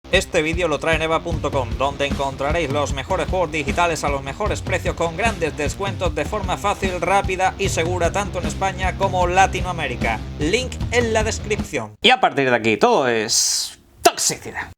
Este vídeo lo trae Neva.com, donde encontraréis los mejores juegos digitales a los mejores precios con grandes descuentos de forma fácil, rápida y segura tanto en España como Latinoamérica. Link en la descripción. Y a partir de aquí todo es toxicidad.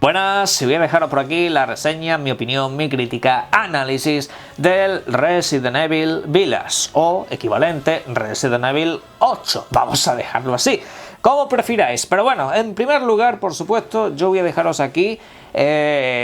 Buenas, y voy a dejaros por aquí la reseña, mi opinión, mi crítica, análisis del Resident Evil Village o equivalente Resident Evil 8. Vamos a dejarlo así, como prefiráis. Pero bueno, en primer lugar, por supuesto, yo voy a dejaros aquí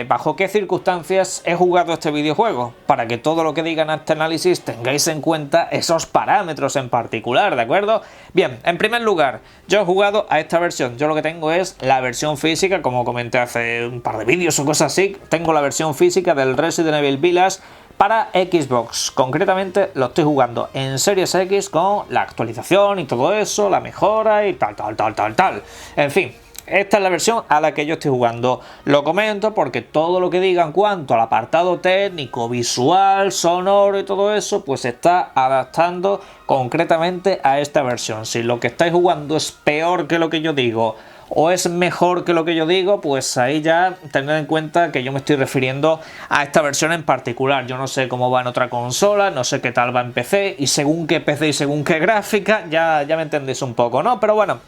bajo qué circunstancias he jugado este videojuego, para que todo lo que diga en este análisis tengáis en cuenta esos parámetros en particular, ¿de acuerdo? Bien, en primer lugar, yo he jugado a esta versión. Yo lo que tengo es la versión física, como comenté hace un par de vídeos o cosas así. Tengo la versión física del Resident Evil Village para Xbox. Concretamente lo estoy jugando en Series X con la actualización y todo eso, la mejora y tal. En fin, esta es la versión a la que yo estoy jugando. Lo comento porque todo lo que diga en cuanto al apartado técnico, visual, sonoro y todo eso, pues se está adaptando concretamente a esta versión. Si lo que estáis jugando es peor que lo que yo digo o es mejor que lo que yo digo, pues ahí ya tened en cuenta que yo me estoy refiriendo a esta versión en particular. Yo no sé cómo va en otra consola, no sé qué tal va en PC, y según qué PC y según qué gráfica, ya me entendéis un poco, ¿no? Pero bueno,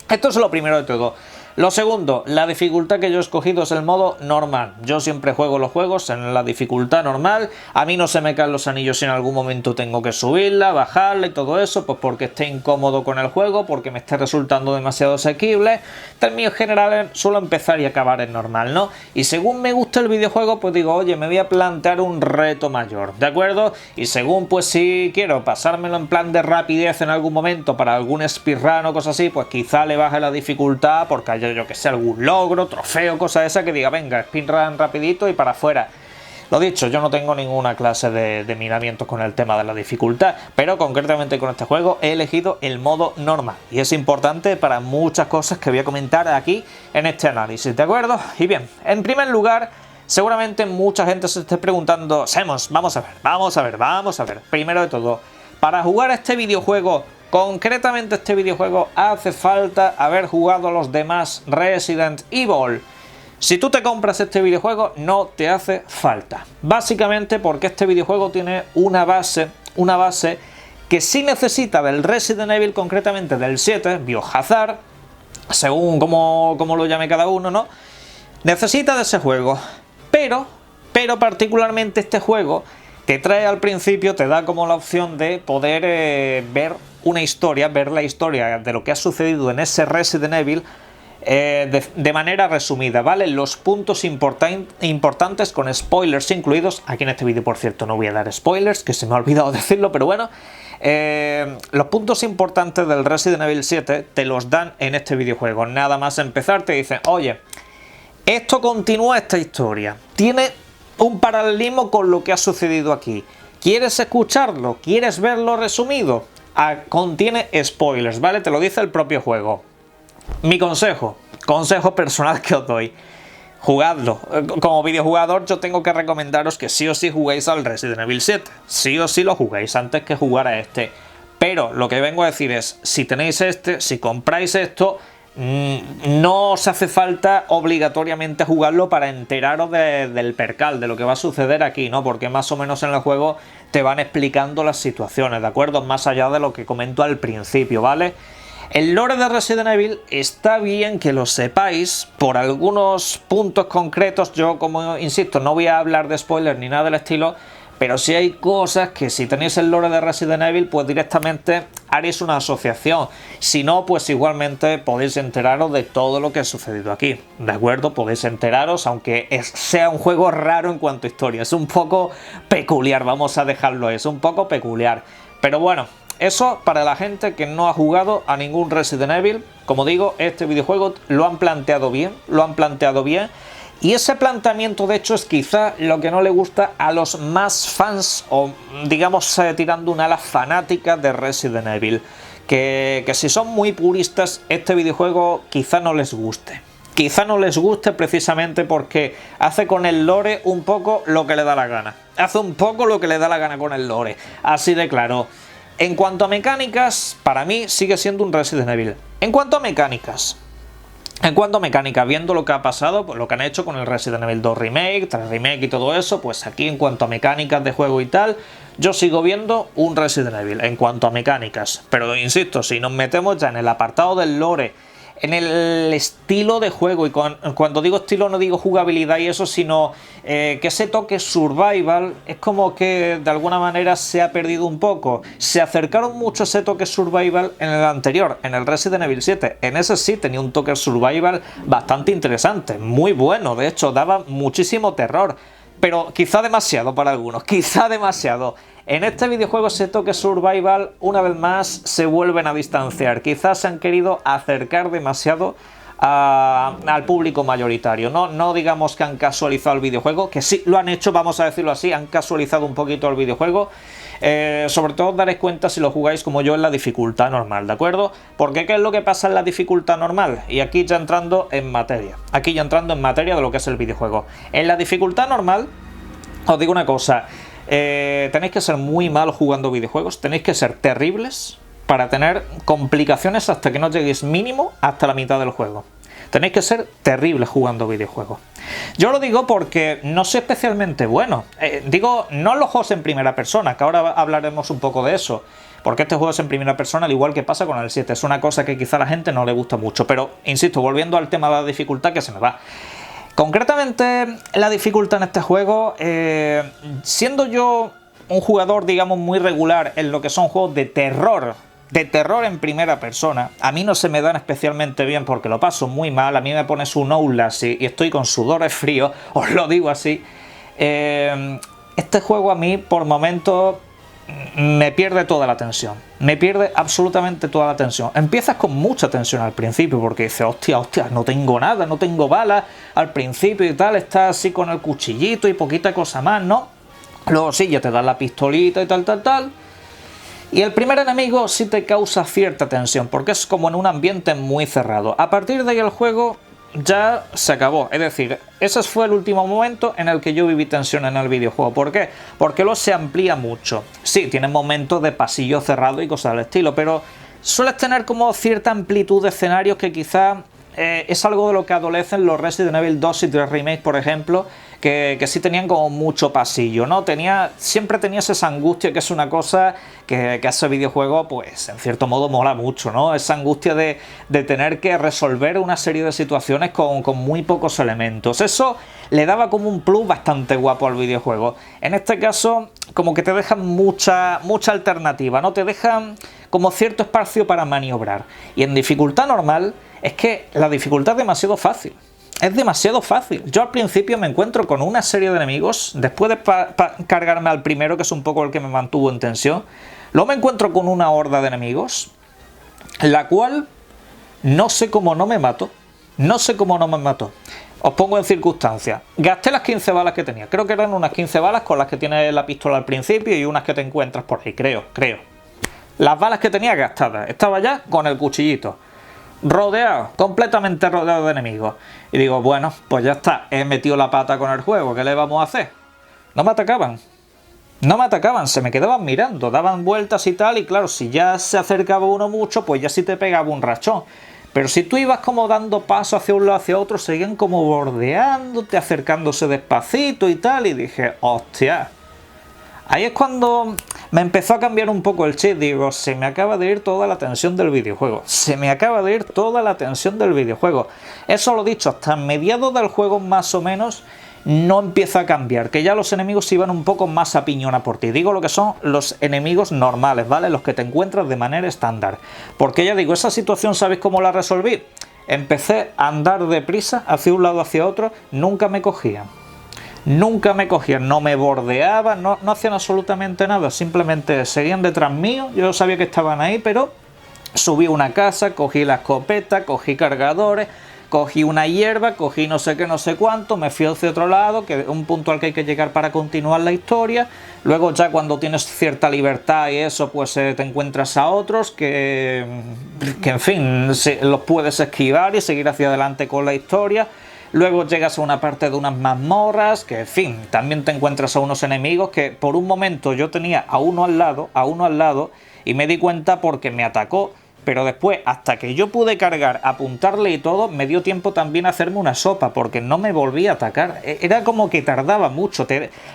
esto es lo primero de todo. Lo segundo, la dificultad que yo he escogido es el modo normal. Yo siempre juego los juegos en la dificultad normal. A mí no se me caen los anillos si en algún momento tengo que subirla, bajarla y todo eso, pues porque esté incómodo con el juego, porque me esté resultando demasiado asequible. En términos generales suelo empezar y acabar en normal, ¿no? Y según me gusta el videojuego, pues digo, oye, me voy a plantear un reto mayor, ¿de acuerdo? Y según, pues si quiero pasármelo en plan de rapidez en algún momento para algún speedrun o cosas así, pues quizá le baje la dificultad porque haya, yo que sé, algún logro, trofeo, cosa esa que diga, venga, speedrun rapidito y para afuera. Lo dicho, yo no tengo ninguna clase de miramientos con el tema de la dificultad, pero concretamente con este juego he elegido el modo normal y es importante para muchas cosas que voy a comentar aquí en este análisis, ¿de acuerdo? Y bien, en primer lugar, seguramente mucha gente se esté preguntando, Semos, vamos a ver, primero de todo, para jugar a este videojuego, concretamente este videojuego, hace falta haber jugado a los demás Resident Evil. Si tú te compras este videojuego, no te hace falta. Básicamente porque este videojuego tiene una base que sí necesita del Resident Evil, concretamente del 7, Biohazard, según como lo llame cada uno, ¿no? Necesita de ese juego. Pero particularmente este juego que trae al principio te da como la opción de poder ver la historia de lo que ha sucedido en ese Resident Evil de manera resumida, ¿vale? Los puntos importantes con spoilers incluidos. Aquí en este vídeo, por cierto, no voy a dar spoilers, que se me ha olvidado decirlo, pero bueno. Los puntos importantes del Resident Evil 7 te los dan en este videojuego. Nada más empezar te dicen, oye, esto continúa esta historia, tiene un paralelismo con lo que ha sucedido aquí. ¿Quieres escucharlo? ¿Quieres verlo resumido? Contiene spoilers, ¿vale? Te lo dice el propio juego. Mi consejo personal que os doy, jugadlo. Como videojugador yo tengo que recomendaros que sí o sí juguéis al Resident Evil 7. Sí o sí lo juguéis antes que jugar a este. Pero lo que vengo a decir es, si tenéis este, si compráis esto, no os hace falta obligatoriamente jugarlo para enteraros del percal, de lo que va a suceder aquí, ¿no? Porque más o menos en el juego te van explicando las situaciones, ¿de acuerdo? Más allá de lo que comento al principio, ¿vale? El lore de Resident Evil está bien que lo sepáis por algunos puntos concretos. Yo, como insisto, no voy a hablar de spoilers ni nada del estilo, pero sí hay cosas que si tenéis el lore de Resident Evil, pues directamente haréis una asociación. Si no, pues igualmente podéis enteraros de todo lo que ha sucedido aquí, ¿de acuerdo? Podéis enteraros, aunque sea un juego raro en cuanto a historia. Es un poco peculiar, vamos a dejarlo, es un poco peculiar. Pero bueno, eso para la gente que no ha jugado a ningún Resident Evil. Como digo, este videojuego lo han planteado bien. Y ese planteamiento, de hecho, es quizá lo que no le gusta a los más fans, o digamos tirando una ala fanática de Resident Evil, que si son muy puristas, este videojuego quizá no les guste. quizá no les guste precisamente porque hace con el lore un poco lo que le da la gana. Hace un poco lo que le da la gana con el lore. Así de claro. En cuanto a mecánicas, para mí sigue siendo un Resident Evil. En cuanto a mecánicas, viendo lo que ha pasado, pues lo que han hecho con el Resident Evil 2 Remake, 3 Remake y todo eso, pues aquí en cuanto a mecánicas de juego y tal, yo sigo viendo un Resident Evil en cuanto a mecánicas. Pero insisto, si nos metemos ya en el apartado del lore, en el estilo de juego, y cuando digo estilo no digo jugabilidad y eso, sino que ese toque survival es como que de alguna manera se ha perdido un poco. Se acercaron mucho a ese toque survival en el anterior, en el Resident Evil 7. En ese sí tenía un toque survival bastante interesante, muy bueno, de hecho daba muchísimo terror, pero quizá demasiado para algunos, quizá demasiado. En este videojuego ese toque survival una vez más se vuelven a distanciar, quizás se han querido acercar demasiado al público mayoritario. No digamos que han casualizado el videojuego, que sí lo han hecho, vamos a decirlo así, han casualizado un poquito el videojuego. Sobre todo daréis cuenta si lo jugáis como yo en la dificultad normal, ¿de acuerdo? Porque ¿qué es lo que pasa en la dificultad normal? Y aquí ya entrando en materia, de lo que es el videojuego. En la dificultad normal, os digo una cosa, tenéis que ser muy malos jugando videojuegos, tenéis que ser terribles para tener complicaciones hasta que no lleguéis mínimo hasta la mitad del juego. Tenéis que ser terribles jugando videojuegos. Yo lo digo porque no soy especialmente bueno. Digo, no en los juegos en primera persona, que ahora hablaremos un poco de eso. Porque este juego es en primera persona, al igual que pasa con el 7. Es una cosa que quizá a la gente no le gusta mucho. Pero, insisto, volviendo al tema de la dificultad, que se me va. Concretamente, la dificultad en este juego, siendo yo un jugador, digamos, muy regular en lo que son juegos de terror en primera persona, a mí no se me dan especialmente bien porque lo paso muy mal, a mí me pones un Outlast y estoy con sudores fríos, os lo digo así. Este juego a mí, por momentos, me pierde toda la tensión, me pierde absolutamente toda la tensión. Empiezas con mucha tensión al principio porque dices, hostia, no tengo nada, no tengo balas al principio y tal, estás así con el cuchillito y poquita cosa más, ¿no? Luego sí, ya te dan la pistolita y tal. Y el primer enemigo sí te causa cierta tensión porque es como en un ambiente muy cerrado. A partir de ahí el juego ya se acabó, es decir, ese fue el último momento en el que yo viví tensión en el videojuego. ¿Por qué? Porque luego se amplía mucho. Sí, tiene momentos de pasillo cerrado y cosas del estilo, pero sueles tener como cierta amplitud de escenarios que quizá es algo de lo que adolecen los Resident Evil 2 y 3 Remake, por ejemplo, que sí tenían como mucho pasillo, ¿no? Siempre tenías esa angustia, que es una cosa que ese videojuego, pues, en cierto modo mola mucho, ¿no? Esa angustia de tener que resolver una serie de situaciones con muy pocos elementos. Eso le daba como un plus bastante guapo al videojuego. En este caso, como que te dejan mucha alternativa, ¿no? Te dejan como cierto espacio para maniobrar. Y en dificultad normal, es que la dificultad es demasiado fácil. Es demasiado fácil. Yo al principio me encuentro con una serie de enemigos, después de cargarme al primero, que es un poco el que me mantuvo en tensión, luego me encuentro con una horda de enemigos, la cual no sé cómo no me mato. Os pongo en circunstancias. Gasté las 15 balas que tenía. Creo que eran unas 15 balas con las que tiene la pistola al principio y unas que te encuentras por ahí, creo. Las balas que tenía gastadas. Estaba ya con el cuchillito. Rodeado, completamente rodeado de enemigos. Y digo, bueno, pues ya está, he metido la pata con el juego, ¿qué le vamos a hacer? No me atacaban, se me quedaban mirando, daban vueltas y tal, y claro, si ya se acercaba uno mucho, pues ya sí te pegaba un rachón. Pero si tú ibas como dando paso hacia un lado hacia otro, seguían como bordeándote, acercándose despacito y tal, y dije, hostia. Ahí es cuando me empezó a cambiar un poco el chip. Digo, se me acaba de ir toda la tensión del videojuego. Eso lo dicho, hasta mediados del juego más o menos no empieza a cambiar. Que ya los enemigos se iban un poco más a piñona por ti. Digo lo que son los enemigos normales, ¿vale? Los que te encuentras de manera estándar. Porque ya digo, esa situación, ¿sabéis cómo la resolví? Empecé a andar deprisa hacia un lado hacia otro, nunca me cogían, no me bordeaban, no hacían absolutamente nada, simplemente seguían detrás mío, yo sabía que estaban ahí, pero subí una casa, cogí la escopeta, cogí cargadores, cogí una hierba, cogí no sé qué, no sé cuánto, me fui hacia otro lado, que es un punto al que hay que llegar para continuar la historia. Luego ya cuando tienes cierta libertad y eso, pues te encuentras a otros que en fin, los puedes esquivar y seguir hacia adelante con la historia. Luego llegas a una parte de unas mazmorras, que en fin, también te encuentras a unos enemigos que por un momento yo tenía a uno al lado, y me di cuenta porque me atacó. Pero después, hasta que yo pude cargar, apuntarle y todo, me dio tiempo también a hacerme una sopa, porque no me volvía a atacar. Era como que tardaba mucho.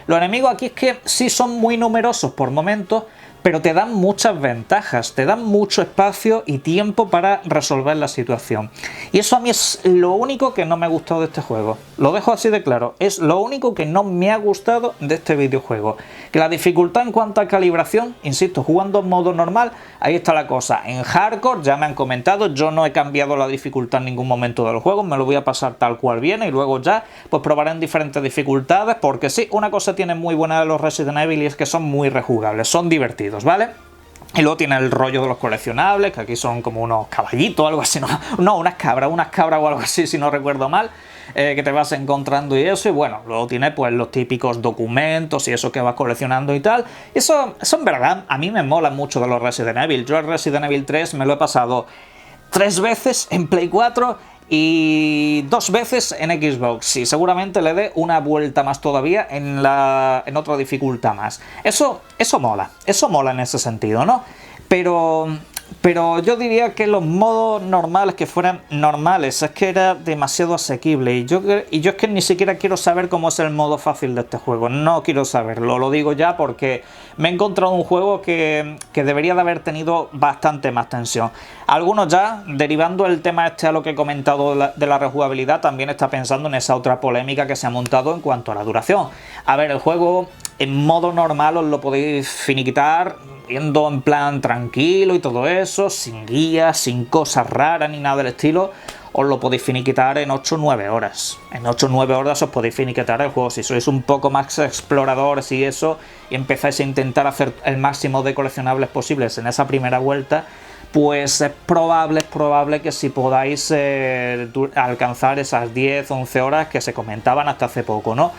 Los enemigos aquí es que sí son muy numerosos por momentos, pero te dan muchas ventajas, te dan mucho espacio y tiempo para resolver la situación. Y eso a mí es lo único que no me ha gustado de este juego. Lo dejo así de claro, es lo único que no me ha gustado de este videojuego. Que la dificultad en cuanto a calibración, insisto, jugando en modo normal, ahí está la cosa. En hardcore, ya me han comentado, yo no he cambiado la dificultad en ningún momento del juego, me lo voy a pasar tal cual viene y luego ya pues probaré en diferentes dificultades, porque sí, una cosa tiene muy buena de los Resident Evil y es que son muy rejugables, son divertidos, ¿vale? Y luego tiene el rollo de los coleccionables, que aquí son como unos caballitos o algo así, no, unas cabras o algo así, si no recuerdo mal, que te vas encontrando y eso, y bueno, luego tiene pues los típicos documentos y eso que vas coleccionando y tal. Eso en verdad, a mí me mola mucho de los Resident Evil. Yo el Resident Evil 3 me lo he pasado 3 veces en Play 4 y 2 veces en Xbox, y seguramente le dé una vuelta más todavía en otra dificultad más. Eso mola en ese sentido, ¿no? Pero yo diría que los modos normales, que fueran normales, es que era demasiado asequible. Y yo es que ni siquiera quiero saber cómo es el modo fácil de este juego. No quiero saberlo, lo digo ya porque me he encontrado un juego que debería de haber tenido bastante más tensión. Algunos ya, derivando el tema este a lo que he comentado de la rejugabilidad, también está pensando en esa otra polémica que se ha montado en cuanto a la duración. A ver, el juego en modo normal os lo podéis finiquitar yendo en plan tranquilo y todo eso, sin guías, sin cosas raras ni nada del estilo. Os lo podéis finiquitar en 8 o 9 horas. En 8 o 9 horas os podéis finiquitar el juego. Si sois un poco más exploradores y eso, y empezáis a intentar hacer el máximo de coleccionables posibles en esa primera vuelta, pues es probable que si podáis alcanzar esas 10, 11 horas que se comentaban hasta hace poco, ¿no?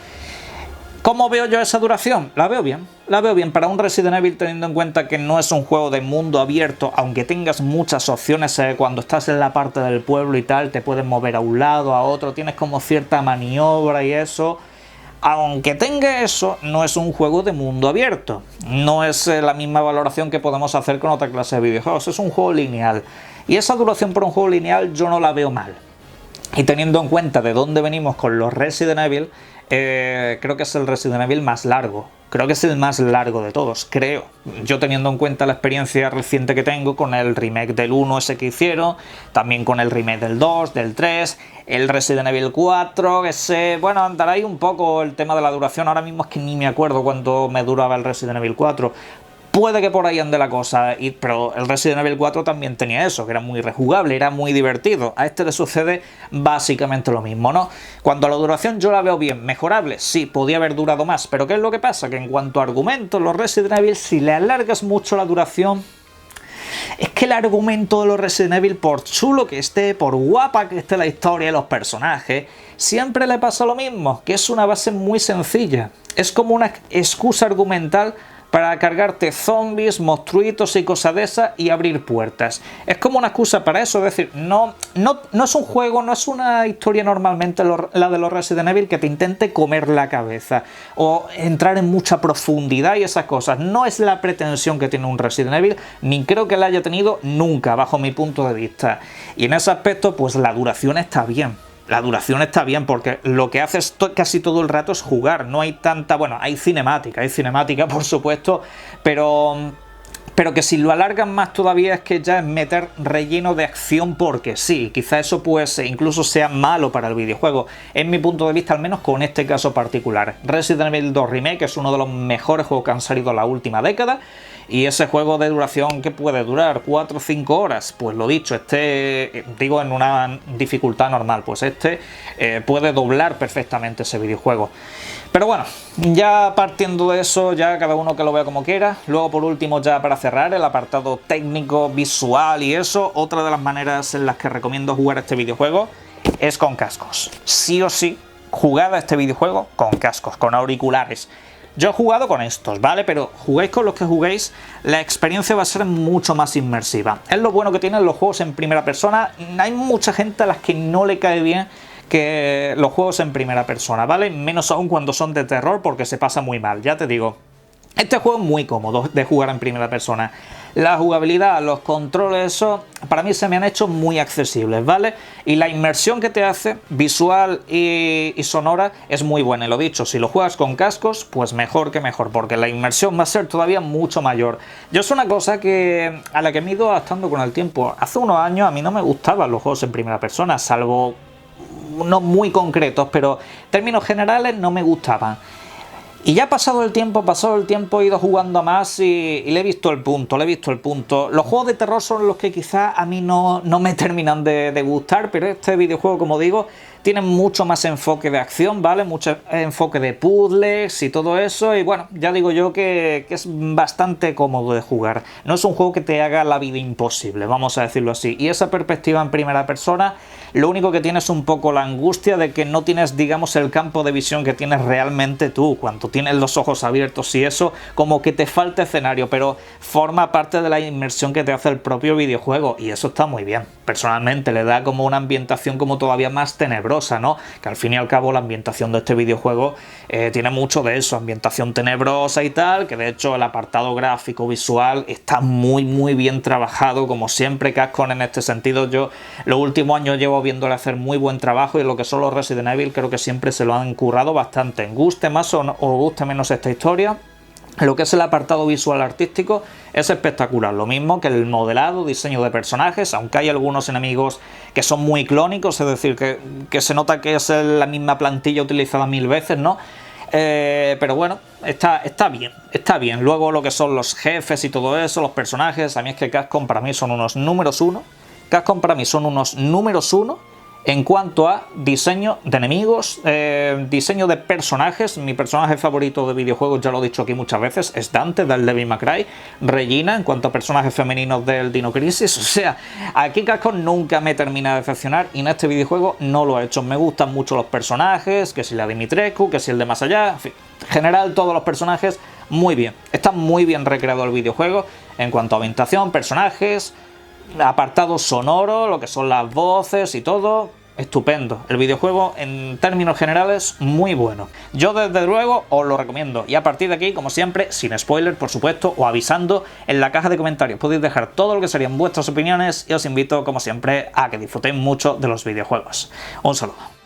¿Cómo veo yo esa duración? La veo bien para un Resident Evil, teniendo en cuenta que no es un juego de mundo abierto, aunque tengas muchas opciones. Cuando estás en la parte del pueblo y tal, te puedes mover a un lado, a otro, tienes como cierta maniobra y eso. Aunque tenga eso, no es un juego de mundo abierto, no es la misma valoración que podemos hacer con otra clase de videojuegos, es un juego lineal, y esa duración por un juego lineal yo no la veo mal. Y teniendo en cuenta de dónde venimos con los Resident Evil, creo que es el Resident Evil más largo. Creo que es el más largo de todos, creo. Yo teniendo en cuenta la experiencia reciente que tengo con el remake del 1 ese que hicieron, también con el remake del 2, del 3, el Resident Evil 4, ese... Bueno, andará ahí un poco el tema de la duración. Ahora mismo es que ni me acuerdo cuánto me duraba el Resident Evil 4. Puede que por ahí ande la cosa, pero el Resident Evil 4 también tenía eso, que era muy rejugable, era muy divertido. A este le sucede básicamente lo mismo, ¿no? Cuanto a la duración yo la veo bien, mejorable, sí, podía haber durado más, pero ¿qué es lo que pasa? Que en cuanto a argumentos, los Resident Evil, si le alargas mucho la duración, es que el argumento de los Resident Evil, por chulo que esté, por guapa que esté la historia y los personajes, siempre le pasa lo mismo, que es una base muy sencilla. Es como una excusa argumental para cargarte zombies, monstruitos y cosas de esas y abrir puertas. Es como una excusa para eso, es decir, no es un juego, no es una historia normalmente la de los Resident Evil que te intente comer la cabeza o entrar en mucha profundidad y esas cosas. No es la pretensión que tiene un Resident Evil, ni creo que la haya tenido nunca, bajo mi punto de vista. Y en ese aspecto, pues la duración está bien. La duración está bien porque lo que haces casi todo el rato es jugar, no hay tanta... Bueno, hay cinemática por supuesto, pero que si lo alargan más todavía es que ya es meter relleno de acción porque sí, quizá eso pues incluso sea malo para el videojuego, en mi punto de vista, al menos con este caso particular. Resident Evil 2 Remake es uno de los mejores juegos que han salido en la última década. Y ese juego de duración que puede durar 4 o 5 horas, pues lo dicho, digo en una dificultad normal, pues puede doblar perfectamente ese videojuego. Pero bueno, ya partiendo de eso, ya cada uno que lo vea como quiera. Luego por último, ya para cerrar, el apartado técnico, visual y eso, otra de las maneras en las que recomiendo jugar este videojuego es con cascos. Sí o sí, jugad a este videojuego con cascos, con auriculares. Yo he jugado con estos, ¿vale? Pero juguéis con los que juguéis, la experiencia va a ser mucho más inmersiva. Es lo bueno que tienen los juegos en primera persona. Hay mucha gente a las que no le cae bien que los juegos en primera persona, ¿vale? Menos aún cuando son de terror, porque se pasa muy mal, ya te digo. Este juego es muy cómodo de jugar en primera persona. La jugabilidad, los controles, eso, para mí se me han hecho muy accesibles, ¿vale? Y la inmersión que te hace, visual y sonora, es muy buena. Y lo dicho, si lo juegas con cascos, pues mejor que mejor, porque la inmersión va a ser todavía mucho mayor. Yo es una cosa a la que me he ido adaptando con el tiempo. Hace unos años a mí no me gustaban los juegos en primera persona, salvo unos muy concretos, pero en términos generales no me gustaban. Y ya pasado el tiempo, he ido jugando a más y le he visto el punto, Los juegos de terror son los que quizás a mí no me terminan de gustar, pero este videojuego, como digo, tiene mucho más enfoque de acción, ¿vale? Mucho enfoque de puzzles y todo eso, y bueno, ya digo yo que es bastante cómodo de jugar. No es un juego que te haga la vida imposible, vamos a decirlo así. Y esa perspectiva en primera persona, lo único que tienes es un poco la angustia de que no tienes, digamos, el campo de visión que tienes realmente tú, cuando tienes los ojos abiertos y eso, como que te falta escenario, pero forma parte de la inmersión que te hace el propio videojuego, y eso está muy bien. Personalmente le da como una ambientación como todavía más tenebrosa, ¿no? Que al fin y al cabo la ambientación de este videojuego tiene mucho de eso, ambientación tenebrosa y tal, que de hecho el apartado gráfico, visual, está muy bien trabajado, como siempre Capcom en este sentido. Yo los últimos años llevo viéndole hacer muy buen trabajo, y lo que son los Resident Evil creo que siempre se lo han currado bastante. Guste más o guste menos esta historia, lo que es el apartado visual artístico es espectacular. Lo mismo que el modelado, diseño de personajes, aunque hay algunos enemigos que son muy clónicos, es decir, que se nota que es la misma plantilla utilizada 1000 veces, ¿no? Pero bueno, está bien. Luego lo que son los jefes y todo eso, los personajes, a mí es que Capcom para mí son unos números uno. En cuanto a diseño de enemigos, diseño de personajes. Mi personaje favorito de videojuegos, ya lo he dicho aquí muchas veces, es Dante del Devil May Cry. Regina, en cuanto a personajes femeninos, del Dino Crisis. O sea, aquí Capcom nunca me termina de decepcionar, y en este videojuego no lo ha hecho. Me gustan mucho los personajes, que si la Dimitrescu, que si el de Más Allá, en fin, en general todos los personajes muy bien. Está muy bien recreado el videojuego en cuanto a ambientación, personajes, apartado sonoro, lo que son las voces y todo, estupendo. El videojuego en términos generales muy bueno. Yo desde luego os lo recomiendo, y a partir de aquí, como siempre, sin spoiler por supuesto, o avisando, en la caja de comentarios podéis dejar todo lo que serían vuestras opiniones, y os invito como siempre a que disfrutéis mucho de los videojuegos. Un saludo.